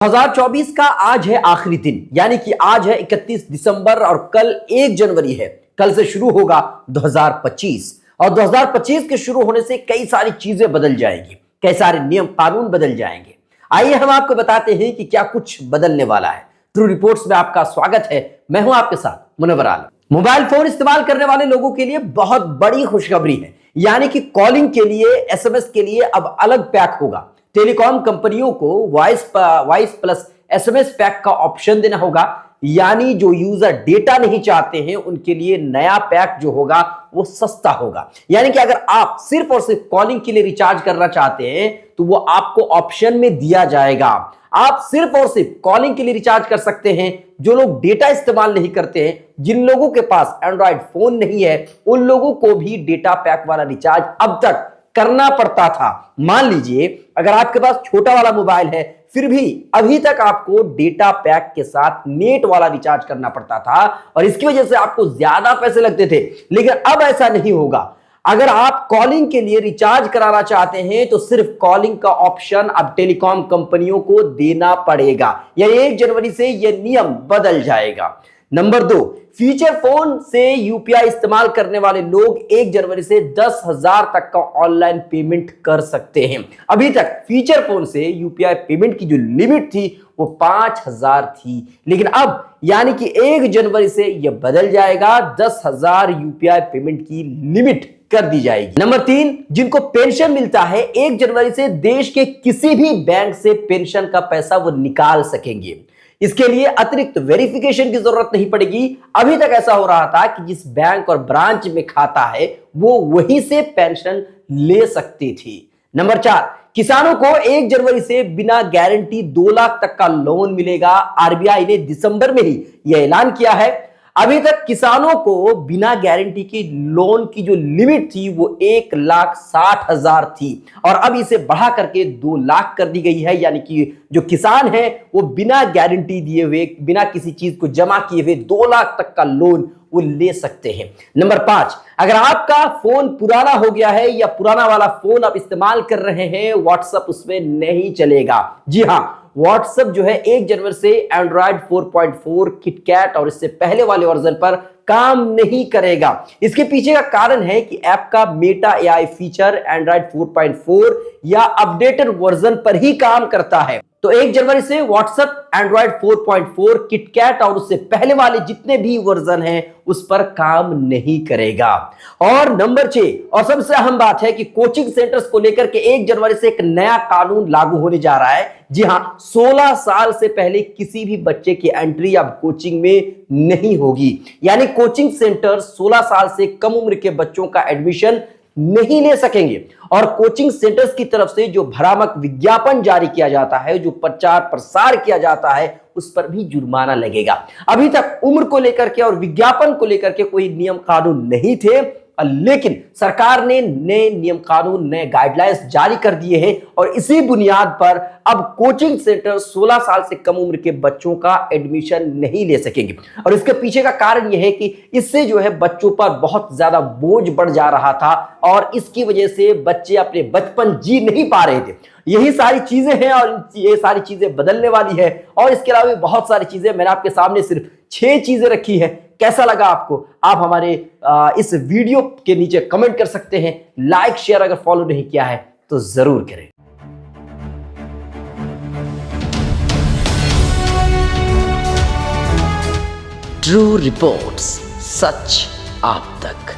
2024 का आज है आखिरी दिन, यानी कि आज है 31 दिसंबर और कल 1 जनवरी है। कल से शुरू होगा 2025 और 2025 के शुरू होने से कई सारी चीजें बदल जाएंगी, कई सारे नियम कानून बदल जाएंगे। आइए हम आपको बताते हैं कि क्या कुछ बदलने वाला है। ट्रू रिपोर्ट्स में आपका स्वागत है। मैं हूं आपके साथ मुनव्वर आलम। मोबाइल फोन इस्तेमाल करने वाले लोगों के लिए बहुत बड़ी खुशखबरी है, यानी कि कॉलिंग के लिए, एसएमएस के लिए अब अलग पैक होगा। टेलीकॉम कंपनियों को वॉइस प्लस एसएमएस पैक का ऑप्शन देना होगा, यानी जो यूजर डेटा नहीं चाहते हैं उनके लिए नया पैक जो होगा वो सस्ता होगा। यानी कि अगर आप सिर्फ और सिर्फ कॉलिंग के लिए रिचार्ज करना चाहते हैं तो वो आपको ऑप्शन में दिया जाएगा। आप सिर्फ और सिर्फ कॉलिंग के लिए रिचार्ज कर सकते हैं। जो लोग डेटा इस्तेमाल नहीं करते हैं, जिन लोगों के पास एंड्रॉयड फोन नहीं है, उन लोगों को भी डेटा पैक वाला रिचार्ज अब तक करना पड़ता था। मान लीजिए अगर आपके पास छोटा वाला मोबाइल है, फिर भी अभी तक आपको डेटा पैक के साथ नेट वाला रिचार्ज करना पड़ता था और इसकी वजह से आपको ज्यादा पैसे लगते थे। लेकिन अब ऐसा नहीं होगा। अगर आप कॉलिंग के लिए रिचार्ज कराना चाहते हैं तो सिर्फ कॉलिंग का ऑप्शन अब टेलीकॉम कंपनियों को देना पड़ेगा। यानी 1 जनवरी से यह नियम बदल जाएगा। नंबर 2, फीचर फोन से यूपीआई इस्तेमाल करने वाले लोग 1 जनवरी से 10,000 तक का ऑनलाइन पेमेंट कर सकते हैं। अभी तक फीचर फोन से यूपीआई पेमेंट की जो लिमिट थी वो 5,000 थी, लेकिन अब यानी कि 1 जनवरी से यह बदल जाएगा। 10,000 यूपीआई पेमेंट की लिमिट कर दी जाएगी। नंबर 3, जिनको पेंशन मिलता है 1 जनवरी से देश के किसी भी बैंक से पेंशन का पैसा वो निकाल सकेंगे। इसके लिए अतिरिक्त वेरिफिकेशन की जरूरत नहीं पड़ेगी। अभी तक ऐसा हो रहा था कि जिस बैंक और ब्रांच में खाता है वो वहीं से पेंशन ले सकती थी। नंबर 4, किसानों को 1 जनवरी से बिना गारंटी 2 लाख तक का लोन मिलेगा। आरबीआई ने दिसंबर में ही यह ऐलान किया है। अभी तक किसानों को बिना गारंटी की लोन की जो लिमिट थी वो 1,60,000 थी और अब इसे बढ़ा करके 2 लाख कर दी गई है। यानी कि जो किसान है वो बिना गारंटी दिए हुए, बिना किसी चीज को जमा किए हुए 2 लाख तक का लोन वो ले सकते हैं। नंबर 5, अगर आपका फोन पुराना हो गया है या पुराना वाला फोन आप इस्तेमाल कर रहे हैं, व्हाट्सएप उसमें नहीं चलेगा। जी हाँ, व्हाट्सएप जो है 1 जनवरी से एंड्रॉयड 4.4 किटकैट और इससे पहले वाले वर्जन पर काम नहीं करेगा। इसके पीछे का कारण है कि ऐप का मेटा एआई फीचर एंड्रॉयड 4.4 या अपडेटेड वर्जन पर ही काम करता है। तो 1 जनवरी से व्हाट्सएप एंड्रॉयड 4.4 किटकैट और उससे पहले वाले जितने भी वर्जन हैं उस पर काम नहीं करेगा। और नंबर 6 और सबसे अहम बात है कि कोचिंग सेंटर्स को लेकर के 1 जनवरी से एक नया कानून लागू होने जा रहा है। जी हां, 16 साल से पहले किसी भी बच्चे की एंट्री अब कोचिंग में नहीं होगी। यानी कोचिंग सेंटर 16 साल से कम उम्र के बच्चों का एडमिशन नहीं ले सकेंगे और कोचिंग सेंटर्स की तरफ से जो भ्रामक विज्ञापन जारी किया जाता है, जो प्रचार प्रसार किया जाता है, उस पर भी जुर्माना लगेगा। अभी तक उम्र को लेकर के और विज्ञापन को लेकर के कोई नियम कानून नहीं थे, लेकिन सरकार ने नए नियम कानून, नए गाइडलाइंस जारी कर दिए हैं और इसी बुनियाद पर अब कोचिंग सेंटर 16 साल से कम उम्र के बच्चों का एडमिशन नहीं ले सकेंगे। और इसके पीछे का कारण यह है कि इससे जो है बच्चों पर बहुत ज्यादा बोझ बढ़ जा रहा था और इसकी वजह से बच्चे अपने बचपन जी नहीं पा रहे थे। यही सारी चीजें हैं और ये सारी चीजें बदलने वाली है। और इसके अलावा बहुत सारी चीजें मैंने आपके सामने सिर्फ 6 चीजें रखी है। कैसा लगा आपको? आप हमारे इस वीडियो के नीचे कमेंट कर सकते हैं। लाइक शेयर अगर फॉलो नहीं किया है तो जरूर करें। ट्रू रिपोर्ट्स, सच आप तक।